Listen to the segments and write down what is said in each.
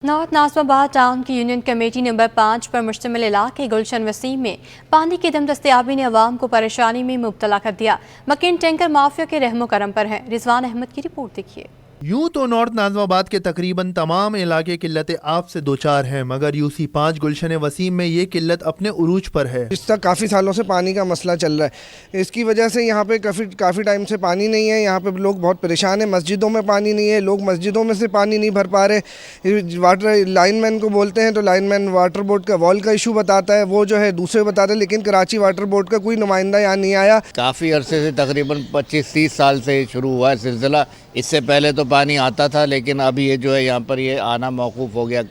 North Nazimabad town की union committee number 5 पर मुश्तमिल इलाके गुलशन वसीम में पानी की दम दस्तयाबी ने अवाम को परेशानी में मुब्तला कर दिया। मकीन टैंकर माफिया के रहमो करम पर है। रिजवान अहमद की रिपोर्ट देखिए। यूं तो नॉर्थ नाज़िमाबाद के तकरीबन तमाम इलाके किल्लत आब से दो चार हैं, मगर यूसी 5 गुलशन वसीम में ये किल्लत अपने उरूज पर है। इस तक काफ़ी सालों से पानी का मसला चल रहा है। इसकी वजह से यहाँ पे काफ़ी टाइम से पानी नहीं है। यहाँ पे लोग बहुत परेशान हैं। मस्जिदों में पानी नहीं है, लोग मस्जिदों में से पानी नहीं भर पा रहे। वाटर लाइनमैन को बोलते हैं तो लाइनमैन वाटर बोर्ड का वॉल का इशू बताता है, वो जो है दूसरे बताता है, लेकिन कराची वाटर बोर्ड का कोई नुमाइंदा यहाँ नहीं आया। काफ़ी अरसे से तकरीबन 25-30 साल से शुरू हुआ है सिलसिला। इससे पहले तो पानी आता था, लेकिन अब ये जो है यहाँ पर ये आना मौकूफ़ हो गया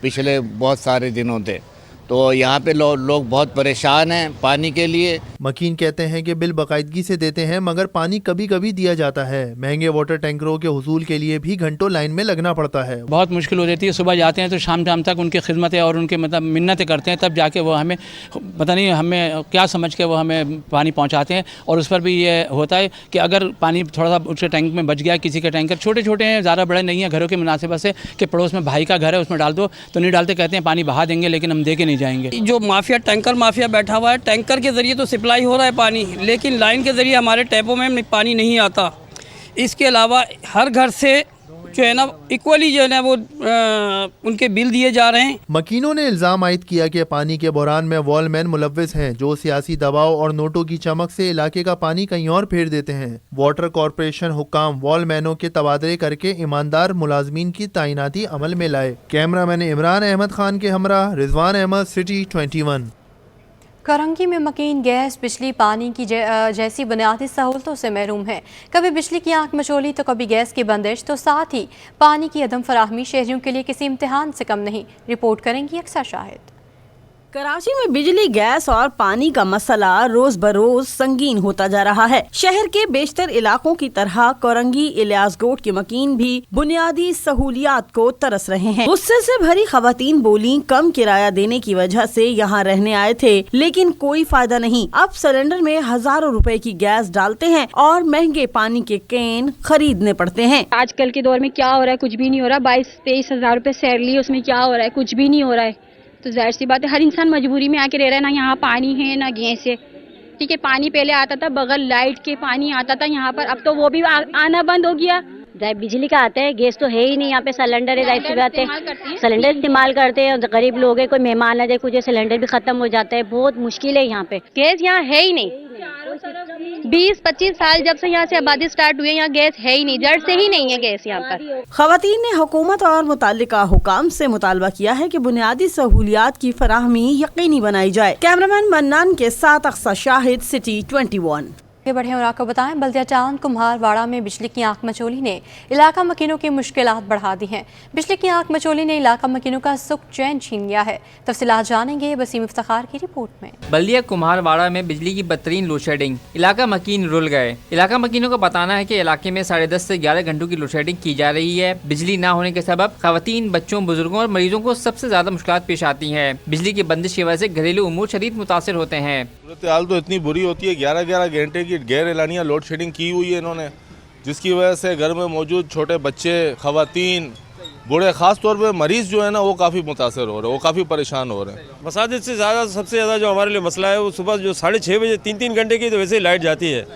पिछले बहुत सारे दिनों से। तो यहाँ पे लोग बहुत परेशान हैं पानी के लिए। मकीन कहते हैं कि बिल बाकायदगी से देते हैं, मगर पानी कभी कभी दिया जाता है। महंगे वाटर टैंकरों के हुसूल के लिए भी घंटों लाइन में लगना पड़ता है। बहुत मुश्किल हो जाती है। सुबह जाते हैं तो शाम तक उनकी खिदमतें और उनके मतलब मिन्नतें करते हैं, तब जाके वो हमें पता नहीं हमें क्या समझ के वो हमें पानी पहुँचाते हैं। और उस पर भी ये होता है कि अगर पानी थोड़ा सा उसके टैंक में बच गया, किसी के टैंकर छोटे छोटे हैं, ज़्यादा बड़े नहीं हैं, घरों के मुनासिबत से कि पड़ोस में भाई का घर है उसमें डाल दो, तो नहीं डालते, कहते हैं पानी बहा देंगे लेकिन हम दे के नहीं जाएंगे। जो माफिया टैंकर माफिया बैठा हुआ है, टैंकर के ज़रिए तो सप्लाई हो रहा है पानी, लेकिन लाइन के ज़रिए हमारे टैपों में पानी नहीं आता। इसके अलावा हर घर से जो है ना इक्वली जो है ना वो उनके बिल दिए जा रहे हैं। मकीनों ने इल्ज़ाम आयद किया कि पानी के बहरान में वॉलमैन मुलव्विस हैं, जो सियासी दबाव और नोटों की चमक से इलाके का पानी कहीं और फेर देते हैं। वाटर कॉरपोरेशन हुक्काम वॉलमैनों के तबादले करके ईमानदार मुलाजमीन की तैनाती अमल में लाए। कैमरामैन इमरान अहमद खान के हमरा रिजवान अहमद, सिटी 21। करंगी में मकीन गैस, बिजली, पानी की जैसी बुनियादी सहूलतों से महरूम है। कभी बिजली की आंख मचोली तो कभी गैस की बंदिश, तो साथ ही पानी की अदम फराहमी शहरियों के लिए किसी इम्तिहान से कम नहीं। रिपोर्ट करेंगी अक्सर शाहिद। कराची में बिजली, गैस और पानी का मसला रोज बरोज संगीन होता जा रहा है। शहर के बेशतर इलाकों की तरह कोरंगी इलियास गोट के मकीन भी बुनियादी सहूलियात को तरस रहे हैं। गुस्से से भरी खवातीन बोली कम किराया देने की वजह से यहाँ रहने आए थे, लेकिन कोई फायदा नहीं। अब सिलेंडर में हजारों रुपए की गैस डालते हैं और महंगे पानी के कैन खरीदने पड़ते हैं। आजकल के दौर में क्या हो रहा है, कुछ भी नहीं हो रहा। 22-23 हजार रुपए सैलरी, उसमें क्या हो रहा है, कुछ भी नहीं हो रहा है। तो जाहिर सी बात है हर इंसान मजबूरी में आके रह रहा है। ना यहाँ पानी है ना गैस है। ठीक है, पानी पहले आता था बगैर लाइट के पानी आता था यहाँ पर, अब तो वो भी आना बंद हो गया। बिजली का आता है, गैस तो है ही नहीं यहाँ पे। सिलेंडर है, जाहिर सी बात है सिलेंडर इस्तेमाल करते हैं। गरीब लोग है, कोई मेहमान आ जाए कुछ, सिलेंडर भी खत्म हो जाता है। बहुत मुश्किल है यहाँ पे। गैस यहाँ है ही नहीं। 20-25 साल जब से यहाँ से आबादी स्टार्ट हुई है, यहाँ गैस है ही नहीं, जड़ से ही नहीं है गैस यहाँ पर। खवातीन ने हुकूमत और मुताल्लिका हुकाम से मुतालबा किया है कि बुनियादी सहूलियात की फराहमी यकीनी बनाई जाए। कैमरामैन मन्नान के साथ अक्सर शाहिद, सिटी 21। बढ़े और आपको बताएं, बल्दिया टाउन कुम्हारवाड़ा में बिजली की आंख मचोली ने इलाका मकीनों की मुश्किलात बढ़ा दी हैं। बिजली की आंख मचोली ने इलाका मकीनों का सुख चैन छीन लिया है। तफसीलात जानेंगे वसीम इफ्तिखार की रिपोर्ट में। बल्दिया कुम्हारवाड़ा में बिजली की बदतरीन लोड शेडिंग, इलाका मकीन रुल गए। इलाका मकीनों का बताना है कि इलाके में 10:30 से 11 घंटों की लोड शेडिंग की जा रही है। बिजली ना होने के सबब खवातीन, बच्चों, बुजुर्गों और मरीजों को सबसे ज्यादा मुश्किलात पेश आती है। बिजली की बंदिश की वजह से घरेलू उमूर शदीद मुतासिर होते हैं। सूरत हाल तो इतनी बुरी होती है, 11-11 घंटे की गैर एलानिया लोड शेडिंग की हुई है इन्होंने, जिसकी वजह से घर में मौजूद छोटे बच्चे, खवातीन, बूढ़े, ख़ास तौर पे मरीज़ जो है ना वो काफ़ी मुतासर हो रहे हैं, वो काफ़ी परेशान हो रहे हैं। मसाजिद से ज़्यादा सबसे ज़्यादा जो हमारे लिए मसला है वो सुबह जो 6:30 बजे 3-3 घंटे की तो वैसे ही लाइट जाती है,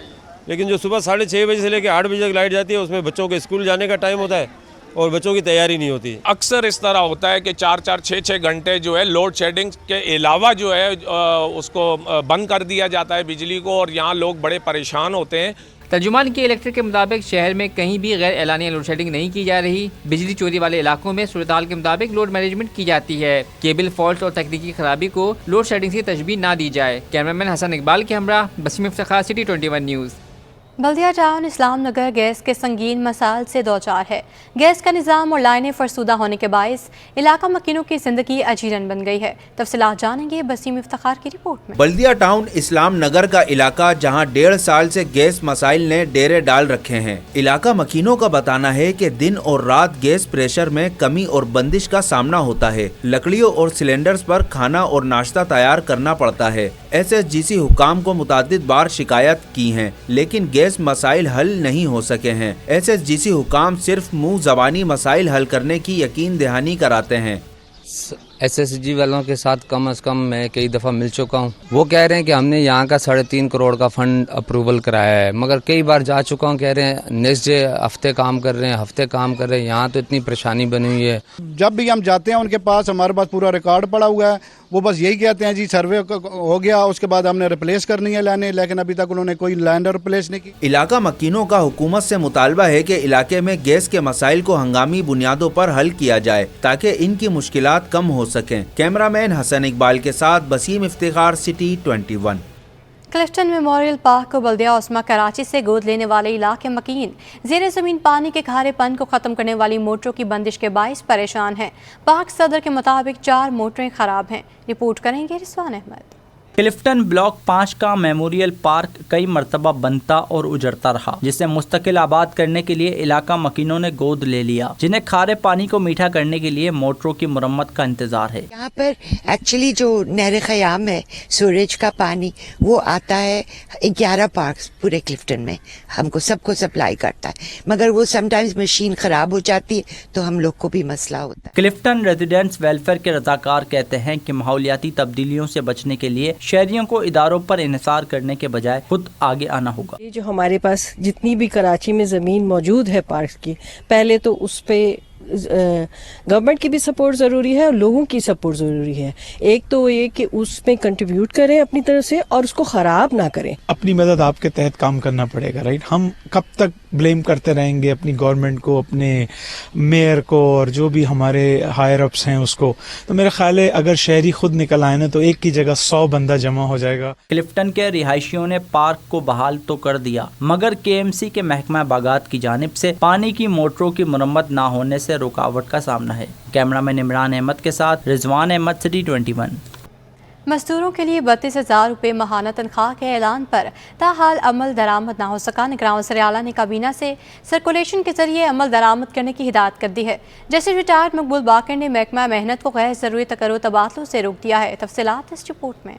लेकिन जो सुबह 6:30 बजे से लेकर 8 बजे तक लाइट जाती है, उसमें बच्चों के स्कूल जाने का टाइम होता है और बच्चों की तैयारी नहीं होती। अक्सर इस तरह होता है कि 4-4, 6-6 घंटे जो है लोड शेडिंग के अलावा जो है उसको बंद कर दिया जाता है बिजली को, और यहाँ लोग बड़े परेशान होते हैं। तर्जुमान के इलेक्ट्रिक के मुताबिक शहर में कहीं भी गैर एलानिया लोड शेडिंग नहीं की जा रही। बिजली चोरी वाले इलाकों में सूरत हाल के मुताबिक लोड मैनेजमेंट की जाती है। केबल फॉल्ट और तकनीकी खराबी को लोड शेडिंग की तशबीह ना दी जाए। कैमरामैन हसन इकबाल के हमरा, वसीम इफ्तिखार, सिटी 21 न्यूज़। बल्दिया टाउन इस्लाम नगर गैस के संगीन मसाइल से दो चार है। गैस का निज़ाम और लाइनें फरसुदा होने के बायस इलाका मकीनों की जिंदगी अजीरन बन गई है। तफसीलात जानेंगे वसीम इफ्तिखार की रिपोर्ट में। बल्दिया टाउन इस्लाम नगर का इलाका जहां 1.5 साल से गैस मसाइल ने डेरे डाल रखे हैं। इलाका मकीनों का बताना है कि दिन और रात गैस प्रेशर में कमी और बंदिश का सामना होता है। लकड़ियों और सिलेंडर्स पर खाना और नाश्ता तैयार करना पड़ता है। SSGC हुकाम को मुतादिद बार शिकायत की है, लेकिन गैस गैस मसाइल हल नहीं हो सके हैं। SSGC हुकाम सिर्फ मुंह जबानी मसाइल हल करने की यकीन दहानी कराते हैं। SSG वालों के साथ कम से कम मैं कई दफ़ा मिल चुका हूँ। वो कह रहे हैं कि हमने यहाँ का 3.5 करोड़ का फंड अप्रूवल कराया है, मगर कई बार जा चुका हूँ, कह रहे हैं नेक्स्ट डे हफ्ते काम कर रहे हैं। यहाँ तो इतनी परेशानी बनी हुई है। जब भी हम जाते हैं उनके पास, हमारे पास पूरा रिकॉर्ड पड़ा हुआ है, वो बस यही कहते हैं जी सर्वे हो गया, उसके बाद हमने रिप्लेस करनी है लाइनें, लेकिन अभी तक उन्होंने कोई लाइन रिप्लेस नहीं की। इलाका मकीनों का हुकूमत से मुतालबा है कि इलाके में गैस के मसाइल को हंगामी बुनियादों पर हल किया जाए ताकि इनकी मुश्किलात कम हो सकें। कैमरामैन हसन इकबाल के साथ Baseem Iftikhar, city 21। Clifton memorial park को बल्दिया उस्मा कराची से गोद लेने वाले इलाके मकीन ज़ेर ज़मीन पानी के खारेपन को ख़त्म करने वाली मोटरों की बंदिश के बाइस परेशान हैं। पार्क सदर के मुताबिक 4 मोटरें ख़राब हैं। रिपोर्ट करेंगे रिजवान अहमद। क्लिफ्टन ब्लॉक 5 का मेमोरियल पार्क कई मरतबा बनता और उजड़ता रहा, जिसे मुस्तकिल आबाद करने के लिए इलाका मकीनों ने गोद ले लिया, जिन्हें खारे पानी को मीठा करने के लिए मोटरों की मुरम्मत का इंतजार है। यहाँ पर एक्चुअली जो नहर ख़याम है, सूरज का पानी वो आता है 11 पार्क्स पूरे क्लिफ्टन में, हमको सबको सप्लाई करता है, मगर वो समटाइम्स मशीन ख़राब हो जाती है तो हम लोग को भी मसला होता है। क्लिफ्टन रेजिडेंट्स वेलफेयर के रज़ाकार कहते हैं कि माहौलियाती तब्दीलियों से बचने के लिए शहरियों को इदारों पर इन्हिसार करने के बजाय खुद आगे आना होगा। जो हमारे पास जितनी भी कराची में ज़मीन मौजूद है पार्क की, पहले तो उस पे गवर्नमेंट की भी सपोर्ट ज़रूरी है और लोगों की सपोर्ट ज़रूरी है। एक तो ये कि उसमें कंट्रीब्यूट करें अपनी तरफ से और उसको ख़राब ना करें। अपनी मदद आपके तहत काम करना पड़ेगा, राइट। हम कब तक ब्लेम करते रहेंगे अपनी गवर्नमेंट को, अपने मेयर को और जो भी हमारे हायर अप्स हैं उसको। तो मेरा ख्याल है अगर शहरी खुद निकल आए ना तो एक की जगह 100 बंदा जमा हो जाएगा। क्लिफ्टन के रिहायशियों ने पार्क को बहाल तो कर दिया, मगर KMC के महकमा बागात की जानिब से पानी की मोटरों की मुरम्मत ना होने से रुकावट का सामना है। कैमरामैन इमरान अहमद के साथ रिजवान अहमद, सिटी 21। मजदूरों के लिए 32,000 रुपये माहाना तनख्वाह के ऐलान पर ताहाल अमल दरामद ना हो सका। निगरान वज़ीर आला ने काबीना से सर्कुलेशन के जरिए अमल दरामद करने की हिदायत कर दी है। जैसे रिटायर्ड मकबूल बाकर ने महकमा मेहनत को गैर ज़रूरी तकर्रो तबादलों से रोक दिया है। तफसीलात इस रिपोर्ट में।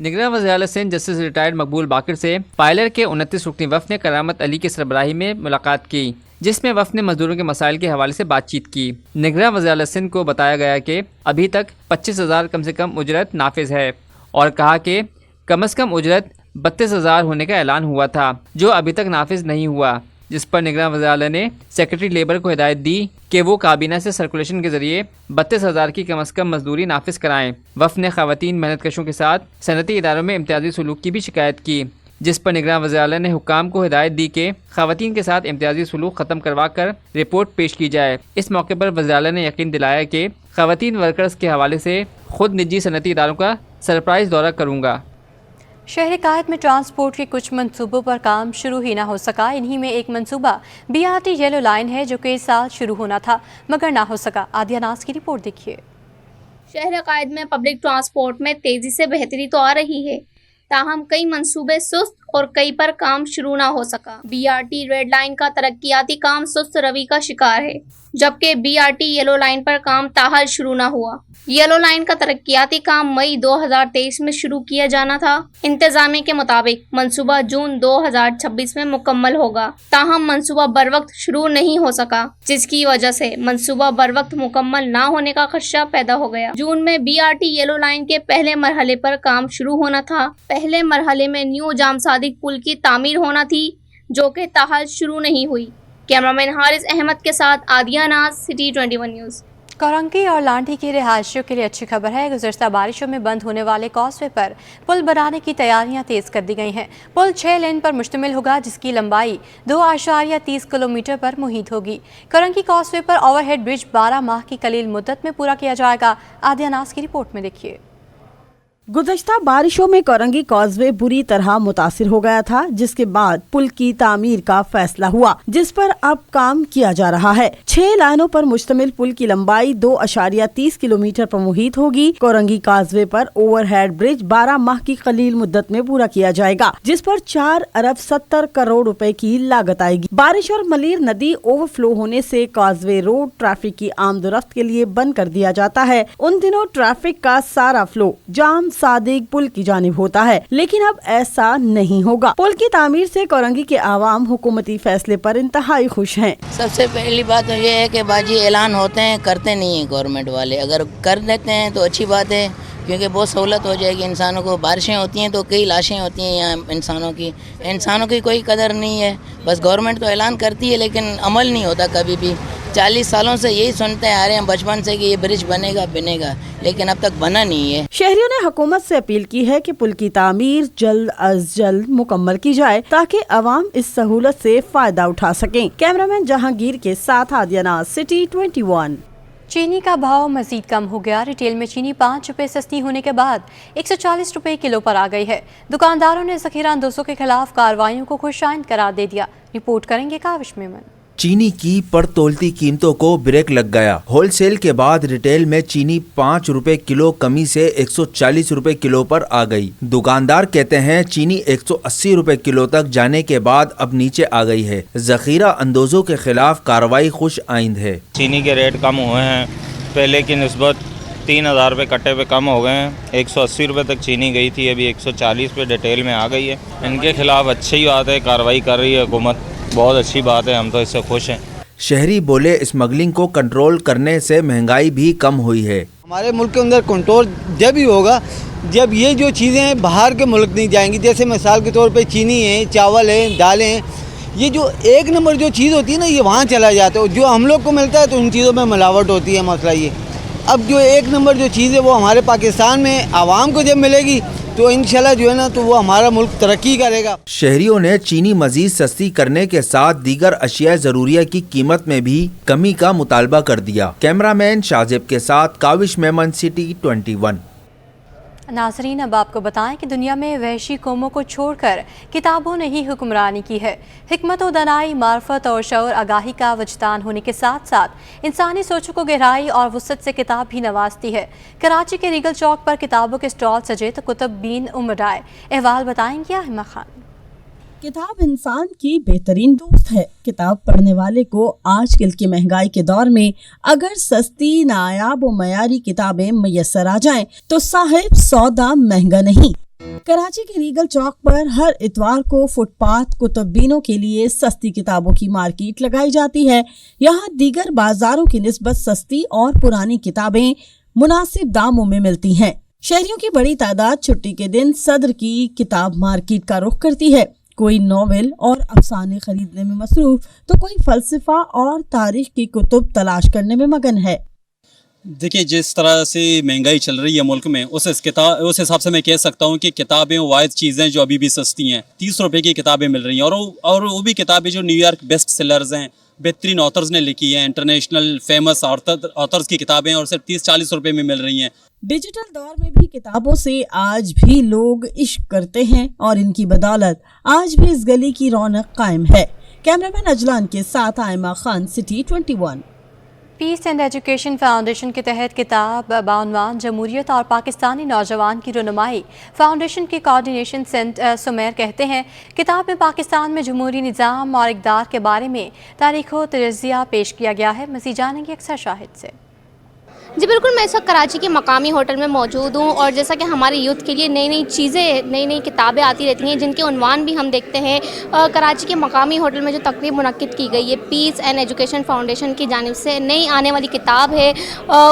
निगरान वज़ीर आला सिंध जस्टिस रिटायर्ड मकबूल बाकर से पायलर के 29 रुकनी वफ़द ने करामत अली की सरबराही में मुलाकात की, जिसमें वफ़द ने मजदूरों के मसाइल के हवाले से बातचीत की। निगरान वज़ीर आला सिंध को बताया गया कि अभी तक 25,000 कम से कम उजरत नाफिज है और कहा कि कम से कम उजरत 32,000 होने का ऐलान हुआ था, जो अभी तक नाफिज नहीं हुआ, जिस पर निगरान वज़ीर आला ने सेक्रेटरी लेबर को हिदायत दी कि वो काबीना से सर्कुलेशन के जरिए 32,000 की कम से कम मजदूरी नाफिज कराएं। वफ़द ने ख़वातीन मेहनत कशों के साथ सनती इदारों में इम्तियाजी सलूक की भी शिकायत की, जिस पर निगरान वज़ीर आला ने हुक्काम को हिदायत दी कि ख़वातीन के साथ इम्तियाजी सलूक ख़त्म करवा कर रिपोर्ट पेश की जाए। इस मौके पर वज़ीर आला ने यकीन दिलाया कि ख़वातीन वर्कर्स के हवाले से खुद निजी सनती इदारों का सरप्राइज़ दौरा करूँगा। शहरी कायद में ट्रांसपोर्ट के कुछ मंसूबों पर काम शुरू ही ना हो सका। इन्हीं में एक मंसूबा BRT येलो लाइन है, जो कि इस साल शुरू होना था मगर ना हो सका। आदिया नाज की रिपोर्ट देखिए। शहर कायद में पब्लिक ट्रांसपोर्ट में तेजी से बेहतरी तो आ रही है, ताहम कई मंसूबे सुस्त और कई पर काम शुरू ना हो सका। BRT रेड लाइन का तरक्याती काम सुस्त रवि का शिकार है, जबकि BRT येलो लाइन पर काम ताहाल शुरू ना हुआ। येलो लाइन का तरक्याती काम मई 2023 में शुरू किया जाना था। इंतजामिया के मुताबिक मंसूबा जून 2026 में मुकम्मल होगा, ताहम मंसूबा बर वक्त शुरू नहीं हो सका, जिसकी वजह से मंसूबा बर वक्त मुकम्मल ना होने का खदशा पैदा हो गया। जून में BRT येलो लाइन के पहले मरहले पर काम शुरू होना था। पहले मरहले में न्यू जाम सादिक पुल की तामीर होना थी, जो कि ताहाल शुरू नहीं हुई। कैमरामैन हारिस अहमद के साथ आदिया नाज, सिटी 21 न्यूज़। कोरंगी और लांठी के रिहायशियों के लिए अच्छी खबर है। गुज़श्ता बारिशों में बंद होने वाले कॉजवे पर पुल बनाने की तैयारियां तेज़ कर दी गई हैं। पुल 6 लेन पर मुश्तमिल होगा, जिसकी लंबाई 2.30 किलोमीटर पर मुहित होगी। कोरंगी कॉजवे पर ओवरहेड ब्रिज 12 माह की कलील मुद्दत में पूरा किया जाएगा। आदिया नाज की रिपोर्ट में देखिए। गुज़श्ता बारिशों में कोरंगी कॉजवे बुरी तरह मुतासिर हो गया था, जिसके बाद पुल की तामीर का फैसला हुआ, जिस पर अब काम किया जा रहा है। 6 लाइनों पर मुश्तमिल पुल की लंबाई 2.30 किलोमीटर पर मुहित होगी। कोरंगी कॉजवे पर ओवरहेड ब्रिज 12 माह की कलील मुद्दत में पूरा किया जाएगा, जिस पर 4 अरब 70 करोड़ रुपए की लागत आएगी। बारिश और मलीर नदी ओवरफ्लो होने से कॉजवे रोड ट्रैफिक की आमदोरफ्त के लिए बंद कर दिया जाता है। उन दिनों ट्रैफिक का सारा फ्लो जाम सादिक पुल की जानिब होता है, लेकिन अब ऐसा नहीं होगा। पुल की तामीर से कोरंगी के आवाम हुकूमती फैसले पर इंतहाई खुश हैं। सबसे पहली बात तो ये है कि बाजी ऐलान होते हैं, करते नहीं है गवर्नमेंट वाले। अगर कर देते हैं तो अच्छी बात है, क्योंकि बहुत सहूलत हो जाएगी इंसानों को। बारिशें होती हैं तो कई लाशें होती हैं यहाँ इंसानों की कोई कदर नहीं है। बस गवर्नमेंट तो ऐलान करती है लेकिन अमल नहीं होता कभी भी। 40 सालों से यही सुनते आ रहे हैं बचपन से कि ये ब्रिज बनेगा, लेकिन अब तक बना नहीं है। शहरियों ने हुकूमत से अपील की है कि पुल की तामीर जल्द अज जल्द मुकम्मल की जाए ताकि अवाम इस सहूलत से फायदा उठा सकें। कैमरामैन जहांगीर के साथ आदिया नाज, सिटी 21। चीनी का भाव मजीद कम हो गया। रिटेल में चीनी 5 रुपये सस्ती होने के बाद 140 रुपये किलो पर आ गई है। दुकानदारों ने ज़ख़ीरा अंदोज़ों के खिलाफ कार्रवाइयों को खुशाइंद करार दे दिया। रिपोर्ट करेंगे काविश मेमन। चीनी की पर तोलती कीमतों को ब्रेक लग गया। होलसेल के बाद रिटेल में चीनी 5 रुपए किलो कमी से 140 रुपए किलो पर आ गई। दुकानदार कहते हैं चीनी 180 रुपए किलो तक जाने के बाद अब नीचे आ गई है। ज़ख़ीरा अंदोज़ों के खिलाफ कार्रवाई खुश आइंद है। चीनी के रेट कम हुए हैं, पहले की निस्बत 3000 रुपये कट्टे पे कम हो गए हैं। 180 रुपये तक चीनी गई थी, अभी 140 पे डिटेल में आ गई है। इनके खिलाफ अच्छी बात है, कार्रवाई कर रही है हुकूमत, बहुत अच्छी बात है, हम तो इससे खुश हैं। शहरी बोले स्मगलिंग को कंट्रोल करने से महंगाई भी कम हुई है। हमारे मुल्क के अंदर कंट्रोल जब ही होगा जब ये जो चीज़ें बाहर के मुल्क नहीं जाएंगी। जैसे मिसाल के तौर पे चीनी है, चावल है, दालें हैं, ये जो एक नंबर जो चीज़ होती है ना, ये वहाँ चला जाता है। जो हम लोग को मिलता है तो उन चीज़ों में मिलावट होती है। मसला ये अब जो एक नंबर जो चीज़ है वो हमारे पाकिस्तान में आवाम को जब मिलेगी तो इंशाल्लाह जो है ना तो वो हमारा मुल्क तरक्की करेगा। शहरियों ने चीनी मजीद सस्ती करने के साथ दीगर अशिया ज़रूरिया की कीमत में भी कमी का मुतालबा कर दिया। कैमरामैन शाजिब के साथ काविश मेमन, सिटी 21। नाज़रीन, अब आपको बताएं कि दुनिया में वहशी कौमों को छोड़कर किताबों ने ही हुक्मरानी की है। हिकमत व दनाई, मार्फत और शऊर आगाही का वजदान होने के साथ साथ इंसानी सोचों को गहराई और वुसअत से किताब भी नवाजती है। कराची के रीगल चौक पर किताबों के स्टॉल सजे तो कुतुब बीन उमड़ाए। अहवाल बताएंगे आहिमा खान। किताब इंसान की बेहतरीन दोस्त है। किताब पढ़ने वाले को आजकल की महंगाई के दौर में अगर सस्ती, नायाब और मयारी किताबें मैसर आ जाएं, तो साहिब सौदा महंगा नहीं। कराची के रीगल चौक पर हर इतवार को फुटपाथ कुतुबीनों के लिए सस्ती किताबों की मार्केट लगाई जाती है। यहाँ दीगर बाजारों की निस्बत सस्ती और पुरानी किताबें मुनासिब दामों में मिलती हैं। शहरियों की बड़ी तादाद छुट्टी के दिन सदर की किताब मार्केट का रुख करती है। कोई नॉवेल और अफसाने खरीदने में मसरूफ तो कोई फलसफा और तारीख की कुतुब तलाश करने में मगन है। देखिए, जिस तरह से महंगाई चल रही है मुल्क में, उस हिसाब से मैं कह सकता हूँ कि किताबें वाहिद चीज़ें जो अभी भी सस्ती हैं। 30 रुपए की किताबें मिल रही हैं और वो भी किताबें जो न्यूयॉर्क बेस्ट सेलर्स हैं, बेहतरीन ऑथर्स ने लिखी है, इंटरनेशनल फेमस ऑथर्स की किताबें, और सिर्फ 30-40 रुपए में मिल रही हैं। डिजिटल दौर में भी किताबों से आज भी लोग इश्क करते हैं और इनकी बदौलत आज भी इस गली की रौनक कायम है। कैमरामैन अजलान के साथ Aima Khan, city 21। Peace and education foundation के तहत किताब बानवान जमहूरियत और पाकिस्तानी नौजवान की रुनुमाई फाउंडेशन के कोऑर्डिनेशन सुमेर कहते हैं, किताब में पाकिस्तान में जमहूरी निज़ाम और इक़दार के बारे में तारीख़ व तजज़िया पेश किया गया है। मज़ीद जानेंगे अक्सर शाहिद से। जी बिल्कुल, मैं इस वक्त कराची के मकामी होटल में मौजूद हूँ और जैसा कि हमारे यूथ के लिए नई नई चीज़ें, नई नई किताबें आती रहती हैं जिनके उन्वान भी हम देखते हैं। कराची के मकामी होटल में जो तकरीब मुनक्किद की गई है पीस एंड एजुकेशन फाउंडेशन की जानिब से, नई आने वाली किताब है।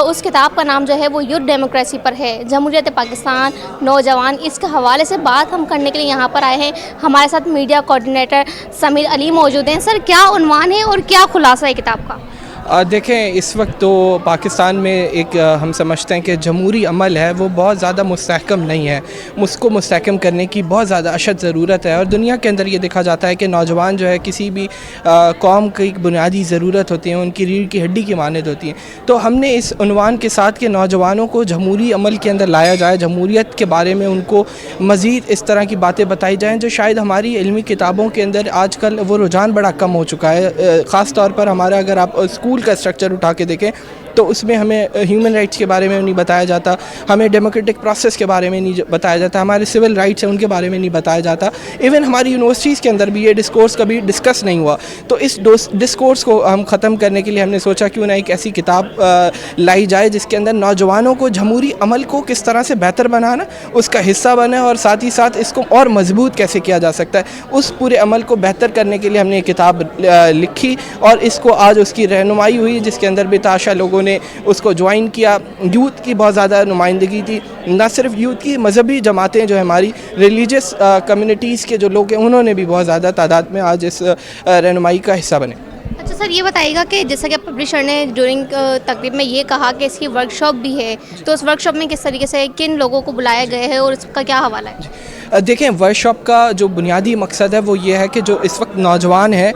उस किताब का नाम जो है वो यूथ डेमोक्रेसी पर है, जमहूरियत पाकिस्तान, नौजवान। इसके हवाले से बात हम करने के लिए यहाँ पर आए हैं। हमारे साथ मीडिया कोऑर्डिनेटर समीर अली मौजूद हैं। सर, क्या उन्वान है और क्या खुलासा है किताब का? देखें, इस वक्त तो पाकिस्तान में एक हम समझते हैं कि जमहूरी अमल है वो बहुत ज़्यादा मुस्तहकम नहीं है। उसको मुस्तहकम करने की बहुत ज़्यादा अशद ज़रूरत है। और दुनिया के अंदर ये देखा जाता है कि नौजवान जो है किसी भी कौम की बुनियादी ज़रूरत होती है, उनकी रीढ़ की हड्डी की मानद होती है। तो हमने इस उन्वान के साथ कि नौजवानों को जमहूरी अमल के अंदर लाया जाए, जमहूरियत के बारे में उनको मज़ीद इस तरह की बातें बताई जाएँ जो शायद हमारी इल्मी किताबों के अंदर आजकल वो रुझान बड़ा कम हो चुका है। ख़ास तौर पर हमारा अगर आप स्कूल का स्ट्रक्चर उठा के देखें تو اس میں ہمیں ہیومن رائٹس کے بارے میں نہیں بتایا جاتا, ہمیں ڈیموکریٹک پروسیس کے بارے میں نہیں بتایا جاتا, ہمارے سول رائٹس ہیں ان کے بارے میں نہیں بتایا جاتا. ایون ہماری یونیورسٹیز کے اندر بھی یہ ڈسکورس کبھی ڈسکس نہیں ہوا. تو اس ڈسکورس کو ہم ختم کرنے کے لیے ہم نے سوچا کیوں نہ ایک ایسی کتاب لائی جائے جس کے اندر نوجوانوں کو جمہوری عمل کو کس طرح سے بہتر بنانا, اس کا حصہ بنا, اور ساتھ ہی ساتھ اس کو اور مضبوط کیسے کیا جا سکتا ہے. اس پورے عمل کو بہتر کرنے کے لیے ہم نے یہ کتاب لکھی اور اس کو آج اس کی رہنمائی ہوئی, جس کے اندر بتاشا لوگوں نے اس کو جوائن کیا. یوتھ کی بہت زیادہ نمائندگی تھی, نہ صرف یوتھ کی, مذہبی جماعتیں جو ہماری ریلیجس کمیونٹیز کے جو لوگ ہیں انہوں نے بھی بہت زیادہ تعداد میں آج اس رہنمائی کا حصہ بنے. اچھا سر, یہ بتائیے گا کہ جیسا کہ پبلشر نے ڈیورنگ تقریب میں یہ کہا کہ اس کی ورک شاپ بھی ہے, تو اس ورک شاپ میں کس طریقے سے کن لوگوں کو بلایا گیا ہے اور اس کا کیا حوالہ ہے؟ دیکھیں, ورک شاپ کا جو بنیادی مقصد ہے وہ یہ ہے کہ جو اس وقت نوجوان ہیں,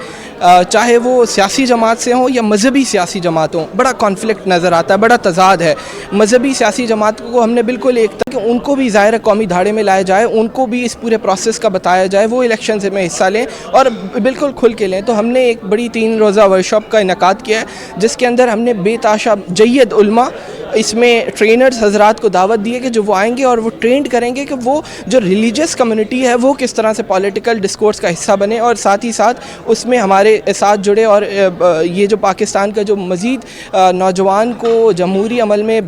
چاہے وہ سیاسی جماعت سے ہوں یا مذہبی سیاسی جماعت ہوں, بڑا کانفلکٹ نظر آتا ہے, بڑا تضاد ہے. مذہبی سیاسی جماعت کو ہم نے بالکل ایک کہ ان کو بھی ظاہر قومی دھاڑے میں لایا جائے, ان کو بھی اس پورے پروسیس کا بتایا جائے, وہ الیکشنز میں حصہ لیں اور بالکل کھل کے لیں. تو ہم نے ایک بڑی 3 روزہ ورک شاپ کا انعقاد کیا ہے جس کے اندر ہم نے بے تحاشا جید علماء, اس میں ٹرینرز حضرات کو دعوت دی ہے کہ جو وہ آئیں گے اور وہ ٹرینڈ کریں گے کہ وہ جو ریلیجیس کمیونٹی ہے وہ کس طرح سے پولیٹیکل ڈسکورس کا حصہ بنے, اور ساتھ ہی ساتھ اس میں ہمارے ساتھ جڑے اور یہ جو پاکستان کا جو مزید نوجوان کو جمہوری عمل میں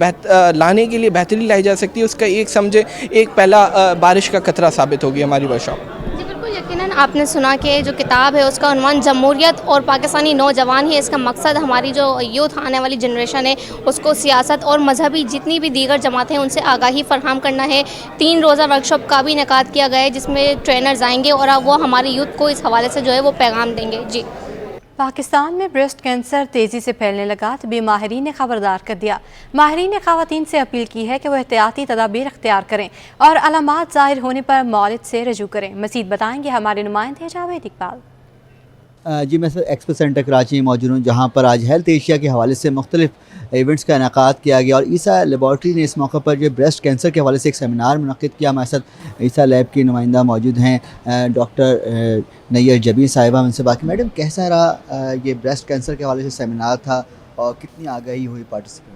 لانے کے لیے بہتری لائی جا سکتی ہے, اس کا ایک سمجھے ایک پہلا بارش کا قطرہ ثابت ہوگی ہماری ورک شاپ. یقیناً آپ نے سنا کہ جو کتاب ہے اس کا عنوان جمہوریت اور پاکستانی نوجوان ہے. اس کا مقصد ہماری جو یوتھ آنے والی جنریشن ہے اس کو سیاست اور مذہبی جتنی بھی دیگر جماعتیں ہیں ان سے آگاہی فراہم کرنا ہے. 3 روزہ ورک شاپ کا بھی انعقاد کیا گیا ہے جس میں ٹرینرز آئیں گے اور وہ ہمارے یوتھ کو اس حوالے سے جو ہے وہ پیغام دیں گے. جی, پاکستان میں بریسٹ کینسر تیزی سے پھیلنے لگا تو بھی ماہرین نے خبردار کر دیا. ماہرین نے خواتین سے اپیل کی ہے کہ وہ احتیاطی تدابیر اختیار کریں اور علامات ظاہر ہونے پر مولد سے رجوع کریں. مزید بتائیں گے ہمارے نمائندے جاوید اقبال. جی, میں ایکسپو سینٹر کراچی میں موجود ہوں جہاں پر آج ہیلتھ ایشیا کے حوالے سے مختلف ایونٹس کا انعقاد کیا گیا, اور عیسیٰ لیبارٹری نے اس موقع پر جو بریسٹ کینسر کے حوالے سے ایک سیمینار منعقد کیا. ہمارے ساتھ عیسیٰ لیب کی نمائندہ موجود ہیں ڈاکٹر نیّر جبین صاحبہ. ان سے باقی میڈم کیسا رہا یہ بریسٹ کینسر کے حوالے سے سیمینار تھا اور کتنی آگاہی ہوئی پارٹیسپینٹ؟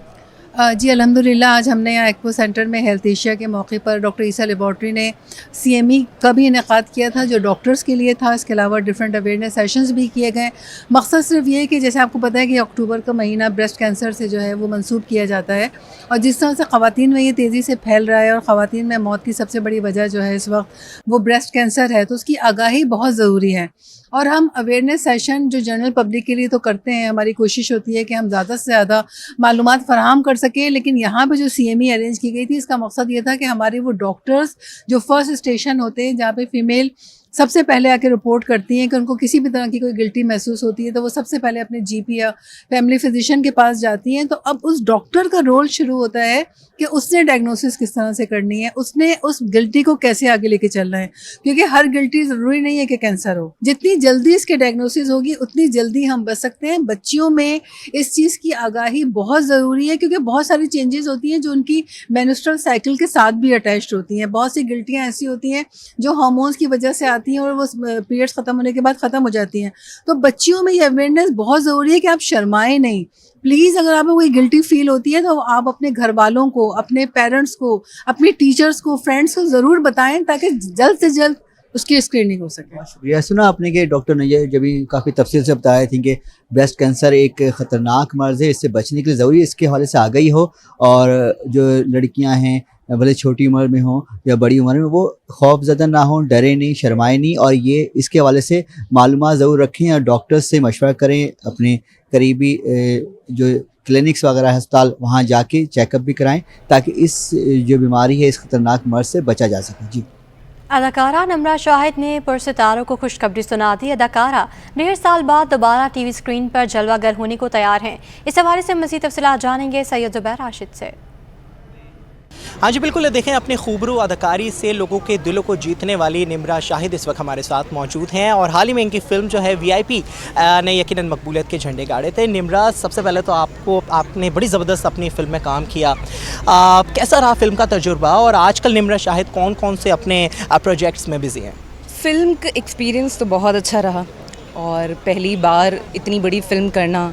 جی الحمدللہ, آج ہم نے یہاں ایکسپو سینٹر میں ہیلتھ ایشیا کے موقع پر ڈاکٹر عیسیٰ لیبارٹری نے CME کا بھی انعقاد کیا تھا جو ڈاکٹرز کے لیے تھا. اس کے علاوہ ڈفرینٹ اویئرنیس سیشنز بھی کیے گئے. مقصد صرف یہ ہے کہ جیسے آپ کو پتہ ہے کہ اکتوبر کا مہینہ بریسٹ کینسر سے جو ہے وہ منسوب کیا جاتا ہے, اور جس طرح سے خواتین میں یہ تیزی سے پھیل رہا ہے اور خواتین میں موت کی سب سے بڑی وجہ جو ہے اس وقت وہ بریسٹ کینسر ہے, تو اس کی آگاہی بہت ضروری ہے. اور ہم اویئرنیس سیشن جو جنرل پبلک کے لیے تو کرتے ہیں, ہماری کوشش ہوتی ہے کہ ہم زیادہ سے زیادہ معلومات فراہم کر سکیں, لیکن یہاں پہ جو CME ارینج کی گئی تھی اس کا مقصد یہ تھا کہ ہمارے وہ ڈاکٹرز جو فرسٹ اسٹیشن ہوتے ہیں جہاں پہ فیمیل سب سے پہلے آ کے رپورٹ کرتی ہیں کہ ان کو کسی بھی طرح کی کوئی گلٹی محسوس ہوتی ہے تو وہ سب سے پہلے اپنے GP یا فیملی فزیشین کے پاس جاتی ہیں. تو اب اس ڈاکٹر کا رول شروع ہوتا ہے کہ اس نے ڈائگنوسس کس طرح سے کرنی ہے, اس نے اس گلٹی کو کیسے آگے لے کے چلنا ہے, کیونکہ ہر گلٹی ضروری نہیں ہے کہ کینسر ہو. جتنی جلدی اس کے ڈائگنوسس ہوگی اتنی جلدی ہم بچ سکتے ہیں. بچیوں میں اس چیز کی آگاہی بہت ضروری ہے کیونکہ بہت ساری چینجز ہوتی ہیں جو ان کی مینسٹرل سائیکل کے ساتھ بھی اٹیچڈ ہوتی ہیں. بہت سی گلٹیاں ایسی ہوتی ہیں جو ہارمونس کی وجہ سے آتی ہیں اور وہ پیریڈس ختم ہونے کے بعد ختم ہو جاتی ہیں. تو بچیوں میں یہ اویئرنیس بہت ضروری ہے کہ آپ شرمائیں نہیں. پلیز اگر آپ کو کوئی گلٹی فیل ہوتی ہے تو آپ اپنے گھر والوں کو, اپنے پیرنٹس کو, اپنے ٹیچرز کو, فرینڈس کو ضرور بتائیں تاکہ جلد سے جلد اس کی اسکریننگ ہو سکے. شکریہ. سنا آپ نے کہ ڈاکٹر نیّر جبین کافی تفصیل سے بتایا تھی کہ بریسٹ کینسر ایک خطرناک مرض ہے, اس سے بچنے کے لیے ضروری ہے اس کے حوالے سے آگاہی ہو, اور جو لڑکیاں ہیں بھلے چھوٹی عمر میں ہوں یا بڑی عمر میں وہ خوف زدہ نہ ہوں, ڈرے نہیں, شرمائے نہیں, اور یہ اس کے حوالے سے معلومات ضرور رکھیں اور ڈاکٹر سے مشورہ کریں. اپنے قریبی جو کلینکس وغیرہ ہسپتال وہاں جا کے چیک اپ بھی کرائیں تاکہ اس جو بیماری ہے اس خطرناک مرض سے بچا جا سکے. جی, اداکارہ نمرا شاہد نے پرستاروں کو خوشخبری سنا دی. اداکارہ 1.5 سال بعد دوبارہ ٹی وی اسکرین پر جلوہ گر ہونے کو تیار ہیں. اس حوالے سے مزید تفصیلات جانیں گے سید زبیر راشد سے. ہاں جی بالکل, دیکھیں اپنی خوبرو اداکاری سے لوگوں کے دلوں کو جیتنے والی نمرا شاہد اس وقت ہمارے ساتھ موجود ہیں, اور حال ہی میں ان کی فلم جو ہے VIP نے یقیناً مقبولیت کے جھنڈے گاڑے تھے. نمرا, سب سے پہلے تو آپ نے بڑی زبردست اپنی فلم میں کام کیا, کیسا رہا فلم کا تجربہ, اور آج کل نمرا شاہد کون کون سے اپنے پروجیکٹس میں بزی ہیں؟ فلم کا ایکسپیرینس تو بہت اچھا رہا, اور پہلی بار اتنی بڑی فلم کرنا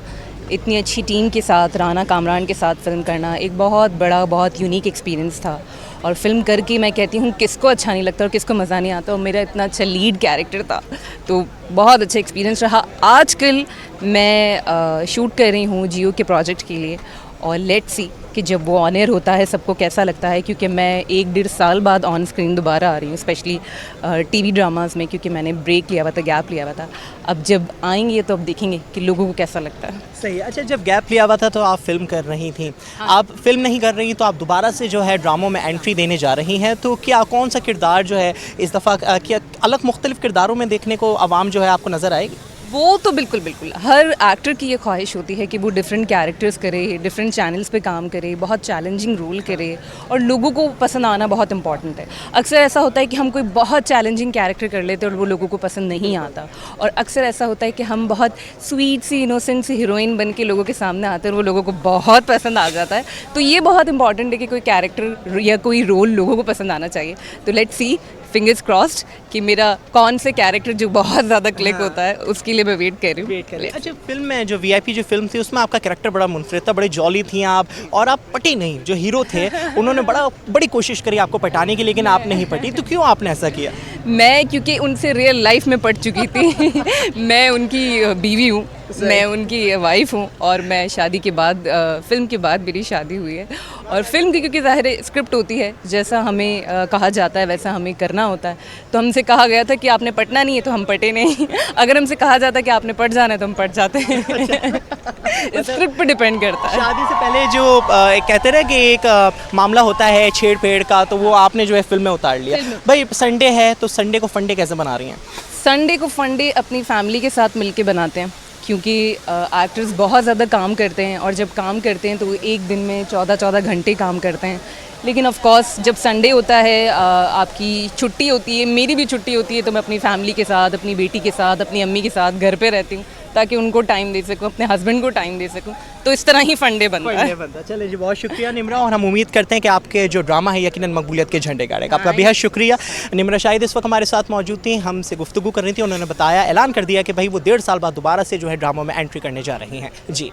इतनी अच्छी टीम के साथ, राना कामरान के साथ फिल्म करना एक बहुत बड़ा, बहुत यूनिक एक्सपीरियंस था। और फिल्म करके मैं कहती हूँ किसको अच्छा नहीं लगता और किसको मज़ा नहीं आता, और मेरा इतना अच्छा लीड कैरेक्टर था, तो बहुत अच्छा एक्सपीरियंस रहा। आजकल मैं शूट कर रही हूँ जियो के प्रोजेक्ट के लिए, और लेट्स सी कि जब वो ऑन एयर होता है सबको कैसा लगता है, क्योंकि मैं 1-1.5 साल बाद ऑन स्क्रीन दोबारा आ रही हूँ, स्पेशली टीवी ड्रामाज़ में, क्योंकि मैंने ब्रेक लिया हुआ था, गैप लिया हुआ था। अब जब आएंगे तो अब देखेंगे कि लोगों को कैसा लगता है। सही। अच्छा, जब गैप लिया हुआ था तो आप फिल्म कर रही थी, आप फिल्म नहीं कर रही तो आप दोबारा से जो है ड्रामों में एंट्री देने जा रही हैं, तो क्या कौन सा किरदार जो है इस दफ़ा, क्या अलग मुख्तलिफ किरदारों में देखने को आवाम जो है आपको नज़र आएगी? वो तो बिल्कुल बिल्कुल हर एक्टर की ये ख्वाहिश होती है कि वो डिफरेंट कैरेक्टर्स करे, डिफरेंट चैनल्स पे काम करे, बहुत चैलेंजिंग रोल करे, और लोगों को पसंद आना बहुत इंपॉर्टेंट है। अक्सर ऐसा होता है कि हम कोई बहुत चैलेंजिंग कैरेक्टर कर लेते हैं और वो लोगों को पसंद नहीं आता, और अक्सर ऐसा होता है कि हम बहुत स्वीट सी, इनोसेंट सी हीरोइन बन के लोगों के सामने आते हैं और वो लोगों को बहुत पसंद आ जाता है। तो ये बहुत इंपॉर्टेंट है कि कोई कैरेक्टर या कोई रोल लोगों को पसंद आना चाहिए। तो लेट्स सी, फिंगर्स क्रॉस्ड कि मेरा कौन से कैरेक्टर जो बहुत ज़्यादा क्लिक होता है, उसके लिए मैं वेट कर रही हूँ। अच्छा, फिल्म में जो VIP जो फिल्म थी उसमें आपका कैरेक्टर बड़ा मुनफरिद था, बड़े जॉली थी आप, और आप पटी नहीं। जो हीरो थे उन्होंने बड़ी कोशिश करी आपको पटाने की, लेकिन आप नहीं पटी, तो क्यों आपने ऐसा किया? मैं क्योंकि उनसे रियल लाइफ में पट चुकी थी मैं उनकी बीवी हूँ, मैं उनकी वाइफ हूँ, और मैं शादी के बाद, फिल्म के बाद मेरी शादी हुई है। और फिल्म की क्योंकि ज़ाहिर स्क्रिप्ट होती है, जैसा हमें कहा जाता है वैसा हमें करना होता है। तो हमसे कहा गया था कि आपने पटना नहीं है, तो हम पटे नहीं। अगर हमसे कहा जाता है कि आपने पट जाना है तो हम पट जाते हैं। स्क्रिप्ट पर डिपेंड करता है। शादी से पहले जो कहते रहे कि एक मामला होता है छेड़ पेड़ का, तो वो आपने जो है फिल्म में उतार लिया। भाई संडे है तो संडे को फंडे कैसे बना रही हैं? संडे को फंडे अपनी फैमिली के साथ मिलके बनाते हैं, क्योंकि एक्टर्स बहुत ज़्यादा काम करते हैं, और जब काम करते हैं तो एक दिन में 14-14 घंटे काम करते हैं। लेकिन ऑफ कोर्स जब संडे होता है, आपकी छुट्टी होती है, मेरी भी छुट्टी होती है, तो मैं अपनी फैमिली के साथ, अपनी बेटी के साथ, अपनी अम्मी के साथ घर पे रहती हूँ, ताकि उनको टाइम दे सकूँ, अपने हस्बैंड को टाइम दे सकूँ। तो इस तरह ही फंडे बनता है। चलिए जी, बहुत शुक्रिया निम्रा, और हम उम्मीद करते हैं कि आपके जो ड्रामा है यकीनन मकबूलियत के झंडे गाड़ेगा। आपका बेहद शुक्रिया। निम्रा शाहिद इस वक्त हमारे साथ मौजूद थी, हमसे गुफ्तगू कर रही थी। उन्होंने बताया, ऐलान कर दिया कि भाई वो 1.5 साल बाद दोबारा से जो है ड्रामों में एंट्री करने जा रही हैं। जी।